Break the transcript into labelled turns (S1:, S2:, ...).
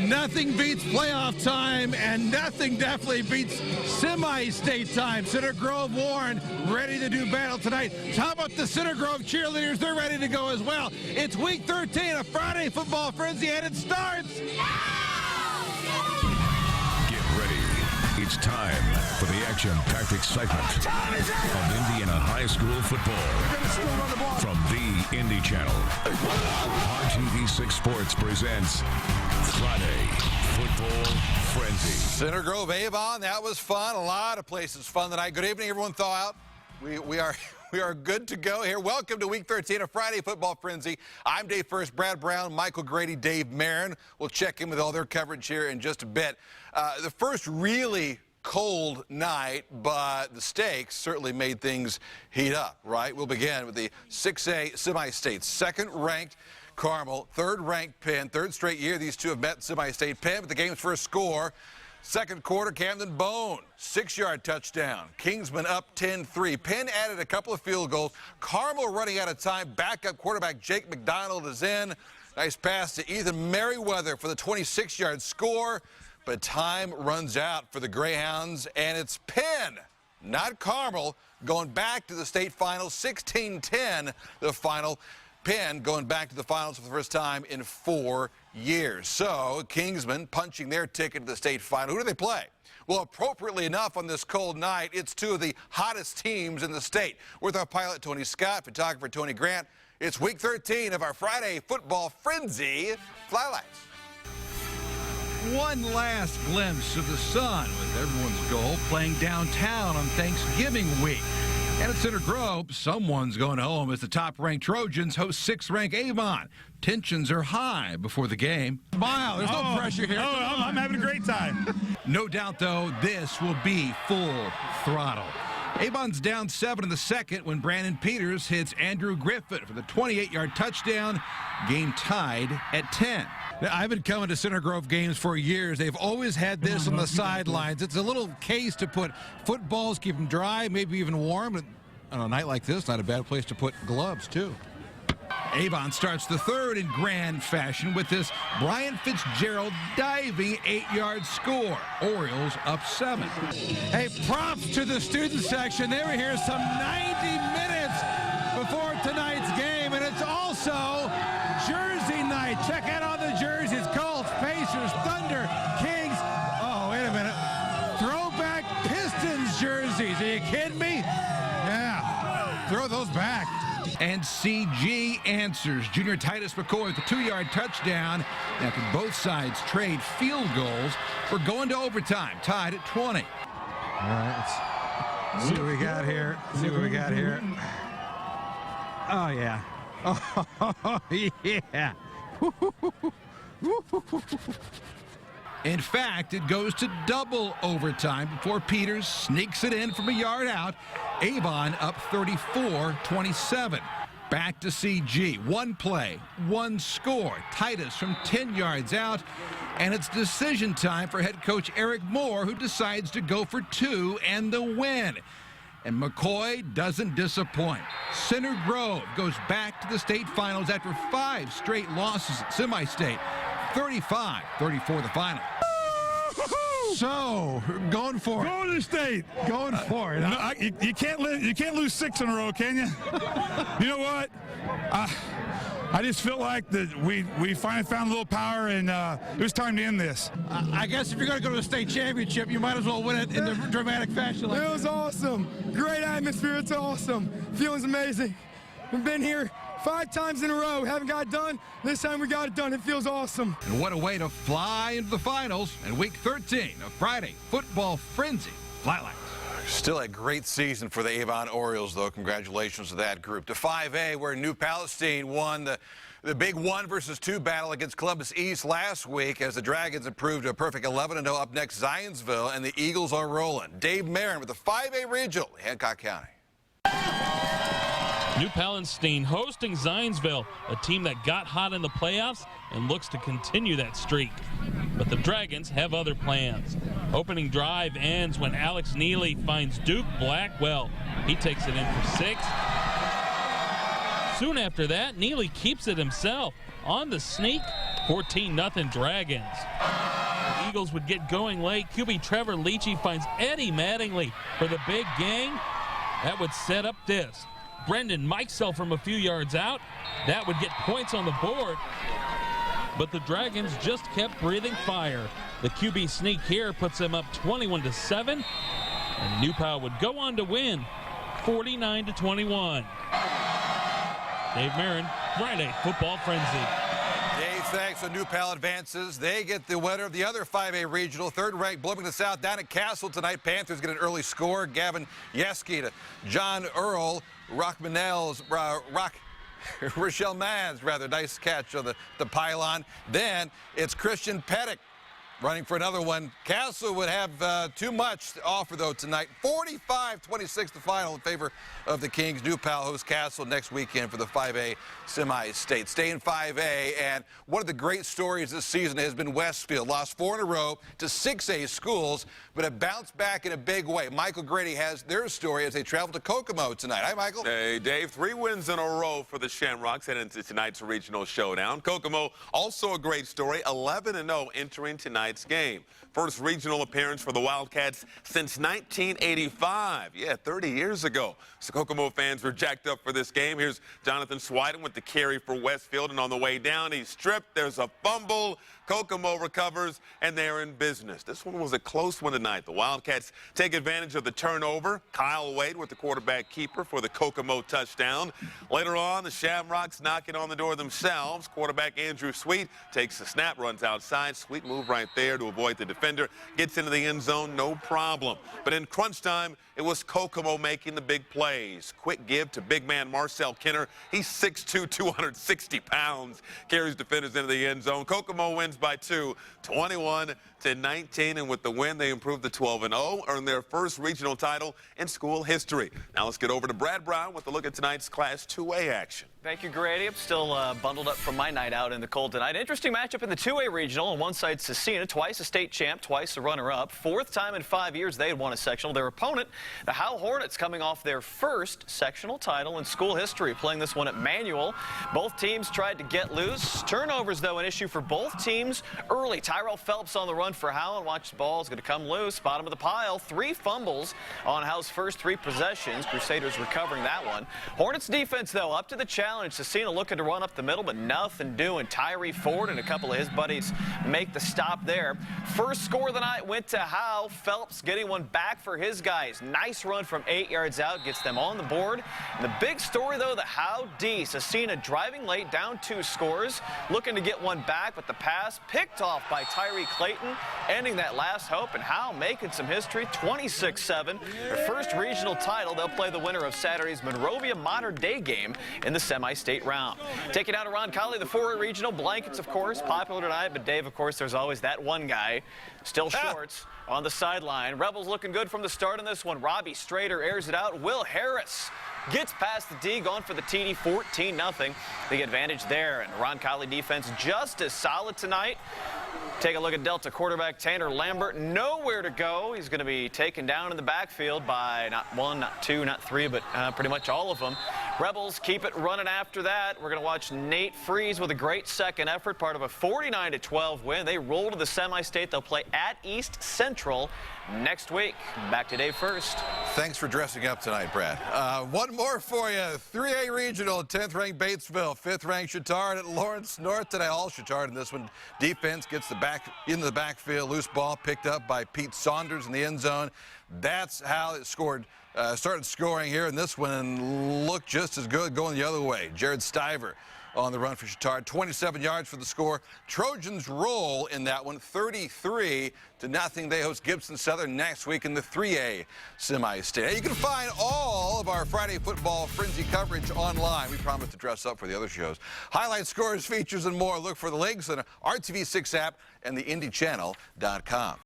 S1: Nothing beats playoff time, and nothing definitely beats semi-state time. Center Grove Warren ready to do battle tonight. How about the Center Grove cheerleaders? They're ready to go as well. It's week 13 of Friday Football Frenzy, and it starts.
S2: It's time for the action-packed excitement of Indiana high school football. From the Indy Channel, RTV6 Sports presents Friday Football Frenzy.
S3: Center Grove, Avon, that was fun. A lot of places fun tonight. Good evening, everyone. Thaw out. We are good to go here. Welcome to Week 13 of Friday Football Frenzy. I'm Dave First, Brad Brown, Michael Grady, Dave Marin. We'll check in with all their coverage here in just a bit. The first really cold night, but the stakes certainly made things heat up, right? We'll begin with the 6A semi-state. Second-ranked Carmel, third-ranked Penn. Third straight year these two have met semi-state. Penn with the game's first score. Second quarter, Camden Bone, 6-yard touchdown. Kingsman up 10-3. Penn added a couple of field goals. Carmel running out of time. Backup quarterback Jake McDonald is in. Nice pass to Ethan Merriweather for the 26-yard score. But time runs out for the Greyhounds, and it's Penn, not Carmel, going back to the state finals. 16-10, the final. Penn going back to the finals for the first time in 4 years. So Kingsman punching their ticket to the state final. Who do they play? Well, appropriately enough on this cold night, it's two of the hottest teams in the state. With our pilot, Tony Scott, photographer, Tony Grant, it's Week 13 of our Friday Football Frenzy Flylights.
S1: One last glimpse of the sun with everyone's goal playing downtown on Thanksgiving week. And at Center Grove, someone's going home as the top-ranked Trojans host 6th-ranked Avon. Tensions are high before the game. Smile, there's no pressure here.
S4: I'm having a great time.
S1: No doubt, though, this will be full throttle. Avon's down 7 in the second when Brandon Peters hits Andrew Griffin for the 28-yard touchdown. Game tied at 10. Now, I've been coming to Center Grove games for years. They've always had this on the sidelines. It's a little case to put footballs, keep them dry, maybe even warm. And on a night like this, not a bad place to put gloves, too. Avon starts the third in grand fashion with this Brian Fitzgerald diving 8-yard score. Orioles up 7. Hey, props to the student section. They were here some 90 minutes before tonight's game, and it's also Jersey night. Check out all the jerseys. Colts, Pacers, Thunder, Kings. Oh, wait a minute. Throwback Pistons jerseys. Are you kidding me? Yeah. Throw those back. And CG answers. Junior Titus McCoy with the 2-yard touchdown. After both sides trade field goals, we're going to overtime, tied at 20.
S5: All right, let's see what we got here. Oh, yeah. Oh, yeah.
S1: In fact, it goes to double overtime before Peters sneaks it in from a yard out. Avon up 34-27. Back to CG. One play, one score. Titus from 10 yards out. And it's decision time for head coach Eric Moore, who decides to go for 2 and the win. And McCoy doesn't disappoint. Center Grove goes back to the state finals after 5 straight losses at semi-state. 35-34 the final. So, going for it.
S4: Go to the state.
S1: Going for it.
S4: No, you can't lose 6 in a row, can you? You know what? I just feel like that we finally found a little power, and it was time to end this.
S1: I guess if you're going to go to the state championship, you might as well win it in a dramatic fashion. Like
S6: it was awesome. Great atmosphere. It's awesome. Feeling's amazing. We've been here 5 times in a row. Haven't got it done. This time we got it done. It feels awesome.
S1: And what a way to fly into the finals in Week 13 of Friday Football Frenzy Flylights.
S3: Still a great season for the Avon Orioles, though. Congratulations to that group. To 5A, where New Palestine won the big 1-versus-2 battle against Columbus East last week as the Dragons improved to a perfect 11-0. Up next, Zionsville, and the Eagles are rolling. Dave Marin with the 5A Regional, Hancock County.
S7: New Palestine hosting Zionsville, a team that got hot in the playoffs and looks to continue that streak. But the Dragons have other plans. Opening drive ends when Alex Neely finds Duke Blackwell. He takes it in for 6. Soon after that, Neely keeps it himself. On the sneak, 14-0 Dragons. The Eagles would get going late. QB Trevor Leachy finds Eddie Mattingly for the big gang. That would set up this. Brendan Mikesell from a few yards out. That would get points on the board. But the Dragons just kept breathing fire. The QB sneak here puts them up 21-7. And New Pal would go on to win 49-21. Dave Marin, Friday Football Frenzy.
S3: Dave, thanks. So New Pal advances. They get the winner of the other 5A regional. Third-ranked Bloomington South down at Castle tonight. Panthers get an early score. Gavin Yeski to John Earl. Rochelle Mans, rather. Nice catch on the pylon. Then it's Christian Pettick running for another one. Castle would have too much to offer, though, tonight. 45-26 the final in favor of the Kings. New Pal hosts Castle next weekend for the 5A semi-state. Stay in 5A, and one of the great stories this season has been Westview. Lost 4 in a row to 6A schools, but have bounced back in a big way. Michael Grady has their story as they travel to Kokomo tonight. Hi, Michael.
S8: Hey, Dave. 3 wins in a row for the Shamrocks heading into tonight's regional showdown. Kokomo, also a great story, 11-0 entering tonight's game. First regional appearance for the Wildcats since 1985. Yeah, 30 years ago. So Kokomo fans were jacked up for this game. Here's Jonathan Swiden with the carry for Westfield, and on the way down, he's stripped. There's a fumble. Kokomo recovers, and they're in business. This one was a close one tonight. The Wildcats take advantage of the turnover. Kyle Wade with the quarterback keeper for the Kokomo touchdown. Later on, the Shamrocks knocking on the door themselves. Quarterback Andrew Sweet takes the snap, runs outside. Sweet move right there to avoid the defender. Gets into the end zone, no problem. But in crunch time, it was Kokomo making the big plays. Quick give to big man Marcel Kenner. He's 6'2", 260 pounds. Carries defenders into the end zone. Kokomo wins by 2, 21-19, and with the win, they improved to 12-0, earned their first regional title in school history. Now let's get over to Brad Brown with a look at tonight's Class 2A action.
S9: Thank you, Grady. I'm still bundled up from my night out in the cold tonight. Interesting matchup in the 2A regional. On one side, Cecina, twice a state champ, twice a runner-up. 4th time in 5 years they had won a sectional. Their opponent, the Howe Hornets, coming off their first sectional title in school history, playing this one at Manual. Both teams tried to get loose. Turnovers, though, an issue for both teams early. Tyrell Phelps on the run for Howe, and watch the ball is going to come loose. Bottom of the pile, 3 fumbles on Howe's first 3 possessions. Crusaders recovering that one. Hornets defense, though, up to the challenge. Cecina looking to run up the middle, but nothing doing. Tyree Ford and a couple of his buddies make the stop there. First score of the night went to Howe. Phelps getting one back for his guys. Nice run from 8 yards out, gets them on the board. And the big story, though, the Howe D. Cecina driving late, down 2 scores, looking to get one back, but the pass picked off by Tyree Clayton, ending that last hope, and Howe making some history, 26-7. Their first regional title. They'll play the winner of Saturday's Monrovia Modern Day game in the semi-state round. Taking out around Collie, the 4A regional. Blankets, of course, popular tonight, but Dave, of course, there's always that one guy, still shorts, on the sideline. Rebels looking good from the start on this one. Robbie Strader airs it out. Will Harris gets past the D, going for the TD, 14-0. The advantage there, and Ron Colley defense just as solid tonight. Take a look at Delta quarterback Tanner Lambert. Nowhere to go. He's going to be taken down in the backfield by not 1, not 2, not 3, but pretty much all of them. Rebels keep it running after that. We're going to watch Nate Freeze with a great second effort, part of a 49-12 win. They roll to the semi-state. They'll play at East Central next week. Back to Dave first.
S3: Thanks for dressing up tonight, Brad. One more for you. 3A regional, 10th-ranked Batesville, 5th-ranked Chittard at Lawrence North today. All Chittard in this one. Defense gets into the backfield. Loose ball picked up by Pete Saunders in the end zone. That's how it scored. Started scoring here in this one and looked just as good going the other way. Jared Stiver on the run for Chittard. 27 yards for the score. Trojans roll in that one, 33-0. They host Gibson Southern next week in the 3A semi-state. You can find all of our Friday Football Frenzy coverage online. We promise to dress up for the other shows. Highlight scores, features, and more. Look for the links on our RTV6 app and the IndyChannel.com.